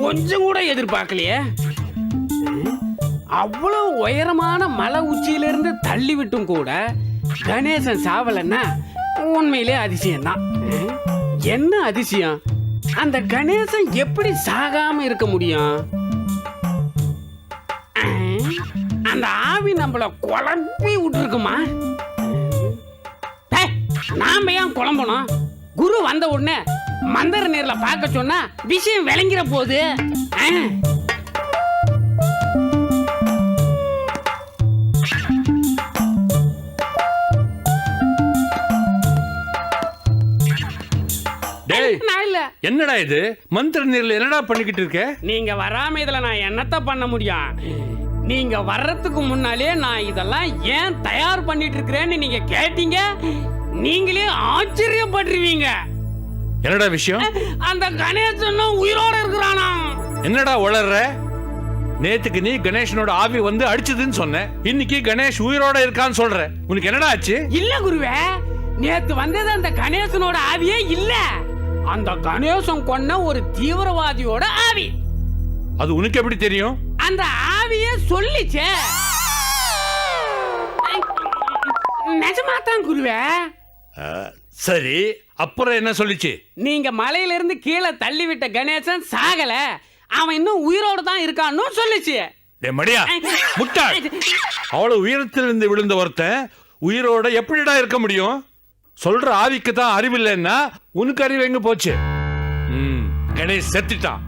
கொஞ்சம் கூட எதிர்பார்க்கலையே. அவ்வளவு உயரமான மலை உச்சியிலிருந்து தள்ளி விட்டும் கூட கணேசன் சாவலன்னா உண்மையிலே அதிசயம்தான். என்ன அதிசயம்? அந்த கணேசன் எப்படி சாகாம இருக்க முடியும்? அந்த ஆவி நம்மள குழப்பி விட்டுருக்குமா? நாம ஏன் குழம்பணும்? குரு வந்த உடனே மந்திர நேர்ல பார்க்க சொன்னா விஷயம் விளங்கிற போது. என்னடா இது? மந்திர நீர்ல என்னடா பண்ணிக்கிட்டு இருக்க? நீங்க வராம இதுல நான் என்னத்த பண்ண முடியும்? நீங்க வர்றதுக்கு முன்னாலே நான் இதெல்லாம் ஏன் தயார் பண்ணிட்டு இருக்கிறேன்னு நீங்க கேட்டீங்க. நீங்களே ஆச்சரியப்படுவீங்க. என்னடா விஷயம்? அந்த கணேசன் உயிரோட இருக்கிறானா? என்னடா உளர்ற? நேத்துக்கு நீ கணேசனோட ஆவி வந்து அடிச்சதுன்னு சொன்ன, இன்னைக்கு கணேஷ் உயிரோட இருக்கான்னு சொல்ற. உனக்கு என்னடா ஆச்சு? இல்ல குருவே, நேத்து வந்தது அந்த கணேசனோட ஆவியே இல்ல. அந்த கணேசன் கொன்ன ஒரு தீவிரவாதியோட ஆவி. அது உனக்கு எப்படி தெரியும்? அந்த ஆவியே சொல்லிச்சே. நிஜமாதான் குருவே. சரி, அப்புறம் என்ன சொல்லிச்சு? நீங்க மலையில இருந்து கீழே தள்ளி விட்ட கணேசன் சாகல, அவன் இன்னும் உயிரோடு தான் இருக்கான்னு சொல்லிச்சு. மடியா முட்டாள்! அவ்வளவு உயரத்திலிருந்து விழுந்த ஒருத்தன் உயிரோட எப்படிடா இருக்க முடியும்? சொல்ற ஆவிக்கு தான் அறிவில்லைன்னா உனக்கு அறிவு எங்க போச்சு? கணேஷ் செத்துட்டான்.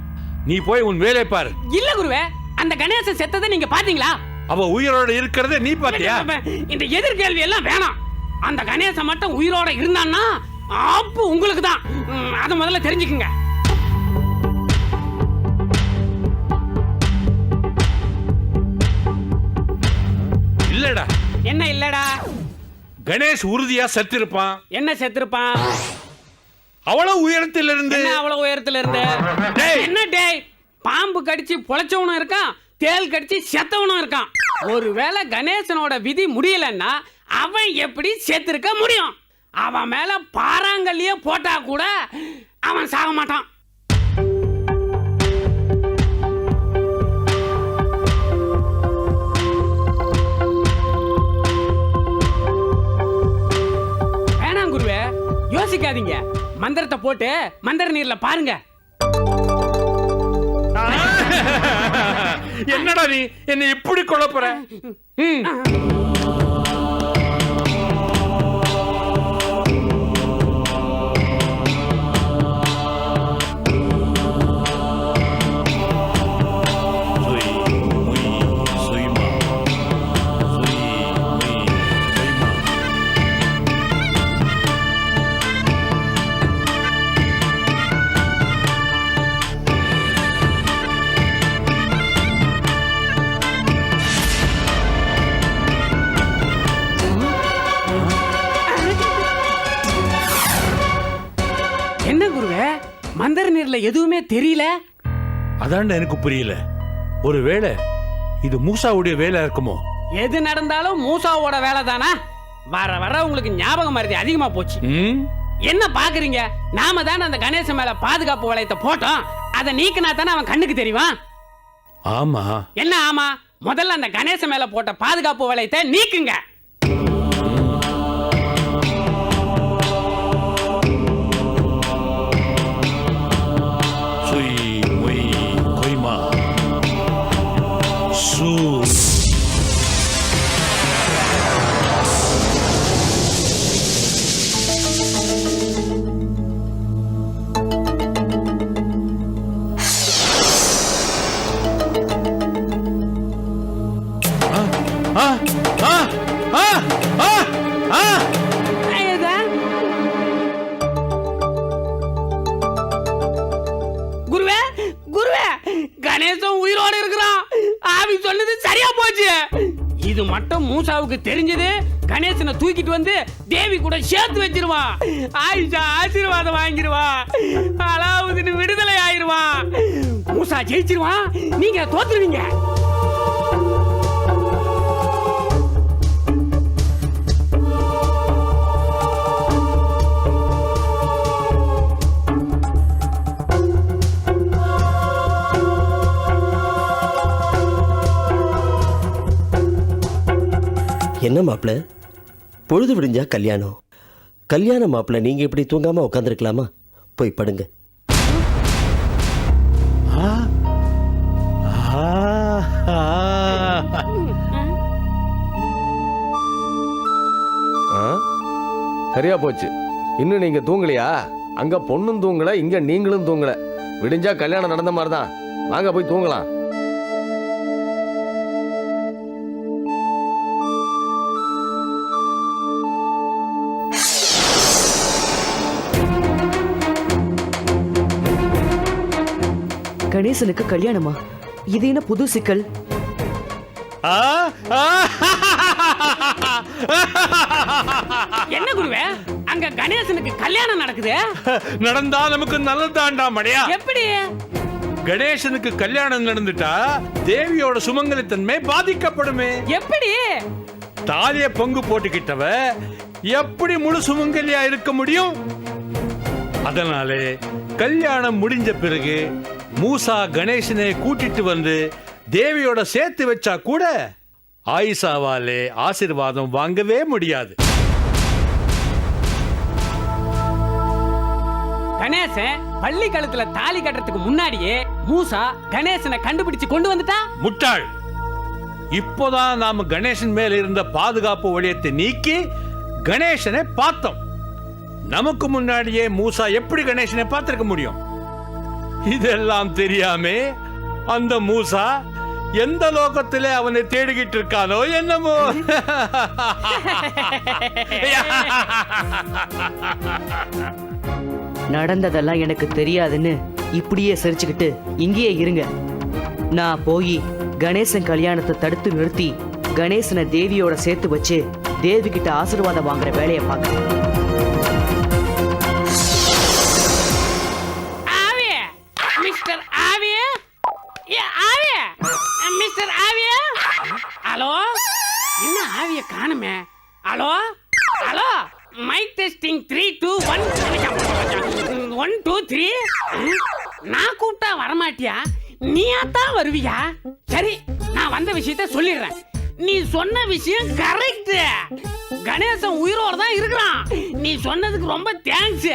நீ போய் உன் வேலை பாரு. இல்ல குருவே, அந்த கணேசன் செத்ததை நீங்க பாத்தீங்களா? அவ உயிரோட இருக்கிறத நீ பாத்தியா? இந்த எதிர்கேள்வி எல்லாம் வேணாம். அந்த கணேசன் மட்டும் உயிரோட இருந்தான்னா ஆப்பு உங்களுக்கு தான். அத முதல்ல தெரிஞ்சுக்குங்க. இல்லடா. என்ன இல்லடா? கணேஷ் உறுதியா செத்திருப்பான். என்ன செத்திருப்பான்? அவ்வளவு உயரத்துல இருந்து. என்ன அவ்வளவு உயரத்துல இருந்து? என்ன டேய், பாம்பு கடிச்சு பொழைச்சவனும் இருக்கான், தேல் கடிச்சு செத்தவனும் இருக்கான். ஒருவேளை கணேசனோட விதி முடியலன்னா அவன் எப்படி செத்திருக்க முடியும்? அவன் மேல பாறாங்கல்லியே போட்டா கூட அவன் சாக மாட்டான். வேணாம் குருவே, யோசிக்காதீங்க. மந்திரத்தை போட்டு மந்திர நீர்ல பாருங்க. என்னடா நீ என்ன இப்படி குழப்புற? என்ன குருவே, மந்திர நீர்ல எதுவுமே தெரியல? அதான்டா எனக்கு புரியல. ஒருவேளை இது மூசாவுடைய வேலை இருக்குமோ? எது நடந்தாலும் மூசாவோட வேலை தானா? வர வர உங்களுக்கு ஞாபகம் மறதி அதிகமா போச்சு. என்ன பாக்குறீங்க? நாம தானே அந்த கணேசன் மேல பாதுகாப்பு வளையத்தை போட்டோம். அதை நீக்கினா தானே அவன் கண்ணுக்கு தெரியும். ஆமா. என்ன ஆமா? முதல்ல அந்த கணேசன் மேல போட்ட பாதுகாப்பு வளையத்தை நீக்குங்க. குருவே, குருவே, கணேசன் உயிரோடு இருக்கிறான். ஆவி சொன்னது சரியா போச்சு. இது மட்டும் மூசாவுக்கு தெரிஞ்சது, கணேசனை தூக்கிட்டு வந்து தேவி கூட சேர்த்து வச்சிருவான். ஆயிஷா ஆசீர்வாதம் வாங்கிடுவான். அலாவுதீன் விடுதலை ஆயிருவான். மூசா ஜெயிச்சிருவான், நீங்க தோத்துருவீங்க. என்ன மாப்பிள்ள, பொழுது விடிஞ்சா கல்யாணம். கல்யாண மாப்பிள்ள நீங்க இப்படி தூங்காம உட்காந்துருக்கலாமா? போய் படுங்க. சரியா போச்சு. இன்னும் நீங்க தூங்கலையா? அங்க பொண்ணும் தூங்கல, இங்க நீங்களும் தூங்கல. விடிஞ்சா கல்யாணம் நடந்த மாதிரி தான். வாங்க போய் தூங்கலாம். கணேசனுக்கு கல்யாணமா? இது என்ன புது சிக்கல்? என்ன குருவே, அங்க கணேசனுக்கு கல்யாணம் நடக்குது. நடந்தா நமக்கு நல்லதாண்டா மடையா. எப்படி? கணேசனுக்கு கல்யாணம் நடந்துட்டா தேவியோட சுமங்கலித்தன்மை பாதிக்கப்படுமே. எப்படி? தாலிய பங்கு போட்டுக்கிட்டவ எப்படி முழு சுமங்கலியா இருக்க முடியும்? அதனாலே கல்யாணம் முடிஞ்ச பிறகு மூசா கணேசனை கூட்டிட்டு வந்து தேவியோட சேர்த்து வச்சா கூட ஆயிஷாவாலே ஆசீர்வாதம் வாங்கவே முடியாது. கணேசன் பள்ளி கழுத்துல தாலி கட்டுறதுக்கு முன்னாடியே மூசா கணேசனை கண்டுபிடிச்சு கொண்டு வந்துட்டா. முட்டாள்! இப்போதான் நாம கணேசன் மேல இருந்த பாதுகாப்பு வளையத்தை நீக்கி கணேசனை பார்த்தோம். நமக்கு முன்னாடியே மூசா எப்படி கணேசனை பார்த்திருக்க முடியும்? இதெல்லாம் தெரியாமே அந்த மூசா எந்த லோகத்திலே அவனை தேடிக்கிட்டு இருக்கானோ என்னமோ. நடந்ததெல்லாம் எனக்கு தெரியாதுன்னு இப்படியே சிரிச்சுக்கிட்டு இங்கேயே இருங்க. நான் போய் கணேசன் கல்யாணத்தை தடுத்து நிறுத்தி கணேசனை தேவியோட சேர்த்து வச்சு தேவி கிட்ட ஆசீர்வாதம் வாங்குற வேலையை பார்க்க. Mr Aaviya, Aaviya, Mr Aaviya. Hello, என்ன ஆவிய காணுமே? Hello hello, mike testing 3 2 1 1 2 3. நான் கூப்பிட்டா வரமாட்டியா? நீயா தான் வருவியா? சரி, நான் வந்த விஷயத்த சொல்லிடுறேன். நீ சொன்ன விஷயம் கரெக்ட். கணேசன் உயிரோட தான் இருக்கிறான். நீ சொன்னதுக்கு ரொம்ப தேங்க்ஸ்.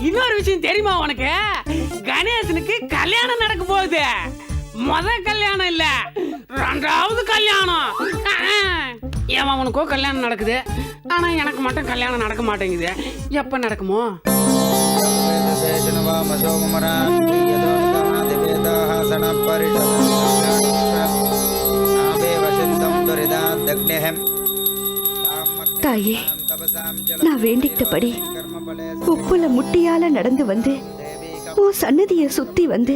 இன்னொரு விஷயம் தெரியுமா உனக்கு? கணேசனுக்கு கல்யாணம் நடக்க போகுது. முத கல்யாணம் இல்ல, 2வது கல்யாணம். அவனுக்கோ கல்யாணம் நடக்குது, ஆனா எனக்கு மட்டும் கல்யாணம் நடக்க மாட்டேங்குது. எப்ப நடக்குமோ? தாயே, நான் வேண்டிக்கிட்டபடி உப்புல முட்டியால நடந்து வந்து உன் சன்னதியை சுத்தி வந்து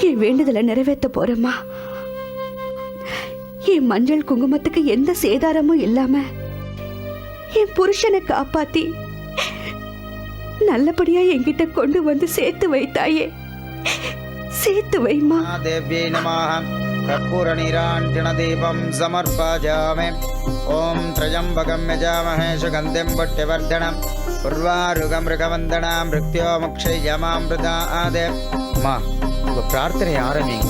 என் வேண்டுதலை நிறைவேற்ற போறேம்மா. என் மஞ்சள் குங்குமத்துக்கு எந்த சேதாரமும் இல்லாம என் புருஷனை காப்பாத்தி நல்லபடியா என்கிட்ட கொண்டு வந்து சேர்த்து வைத்தாயே, சேர்த்து வைமா. தேவ்யை நமஹ. கற்பூர நீராஞ்சன தீபம் சமர்ப்பயாமி. ஓம் த்ரயம்பகம் யஜாமஹே சுகந்திம் புஷ்டிவர்தனம் உர்வாருகம் மிருகவந்தனாம் மிருத்யோ முக்ஷயமாம்ருதாதே. அம்மா, உங்க பிரார்த்தனை ஆரம்பிங்க.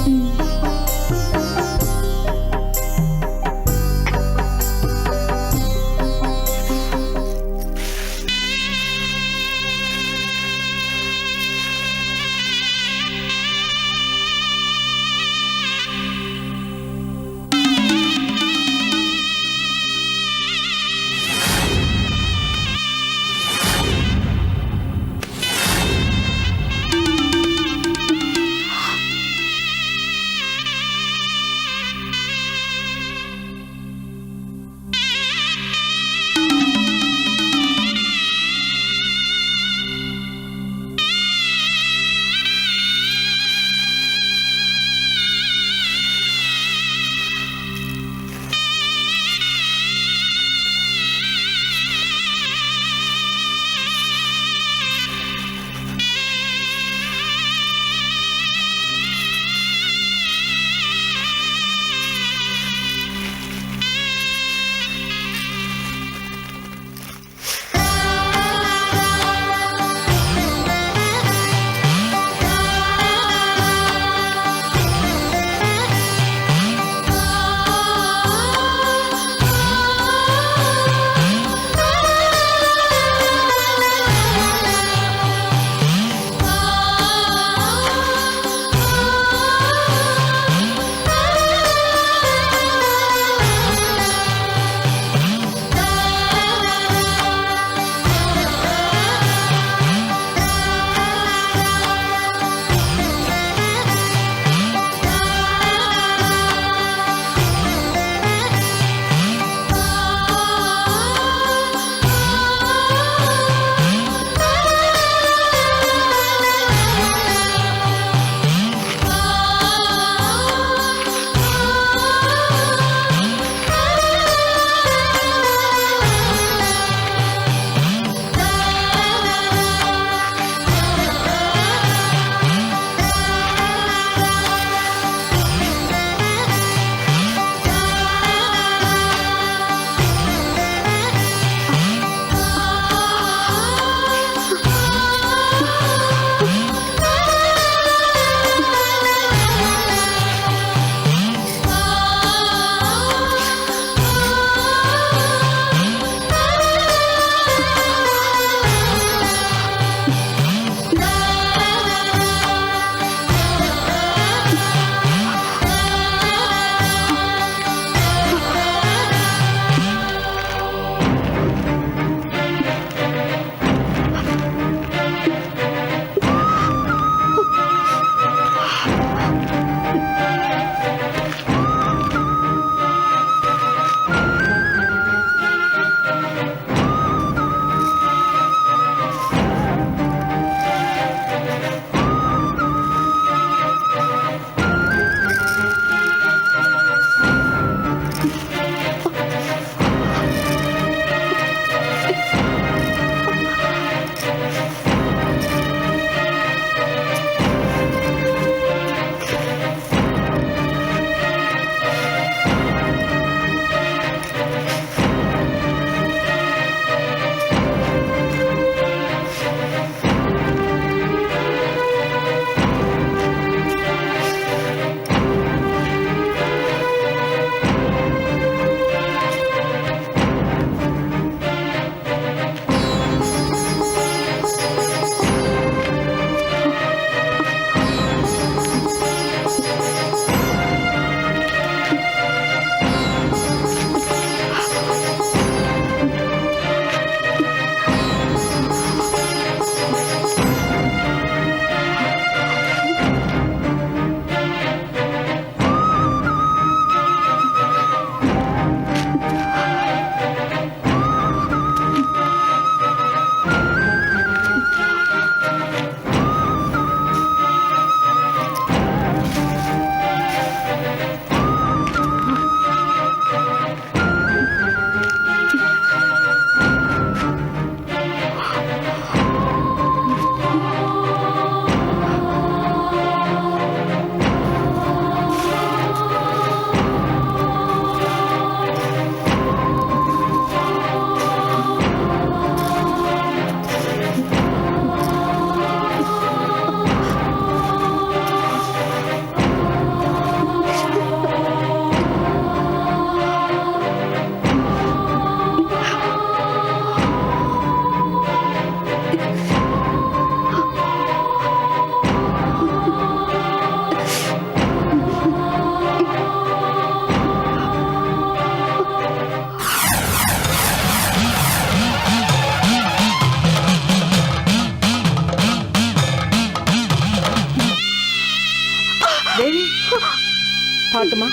பாத்துமா,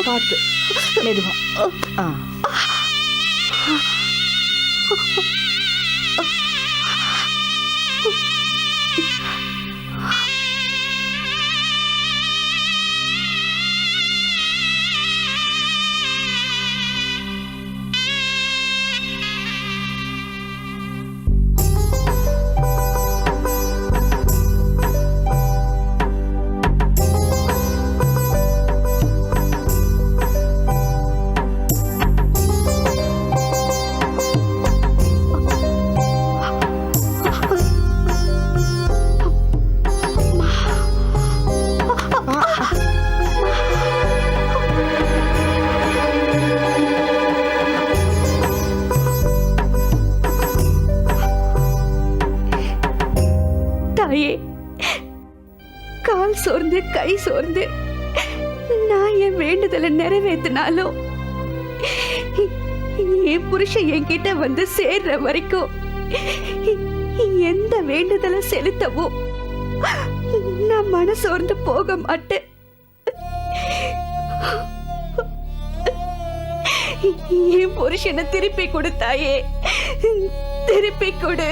பாத்து, மெதுவா. ஆ. தாயே, கால் சோர்ந்து கை சோர்ந்து நான் என் வேண்டுதலை நிறைவேற்றினாலும் என் புருஷன் என்கிட்ட வந்து சேர்ற வரைக்கும் எந்த வேண்டுதலை செலுத்தவோ நான் மனசோர்ந்து போக மாட்டேன். என் புருஷனை திருப்பி கொடுத்தாயே, திருப்பி கொடு.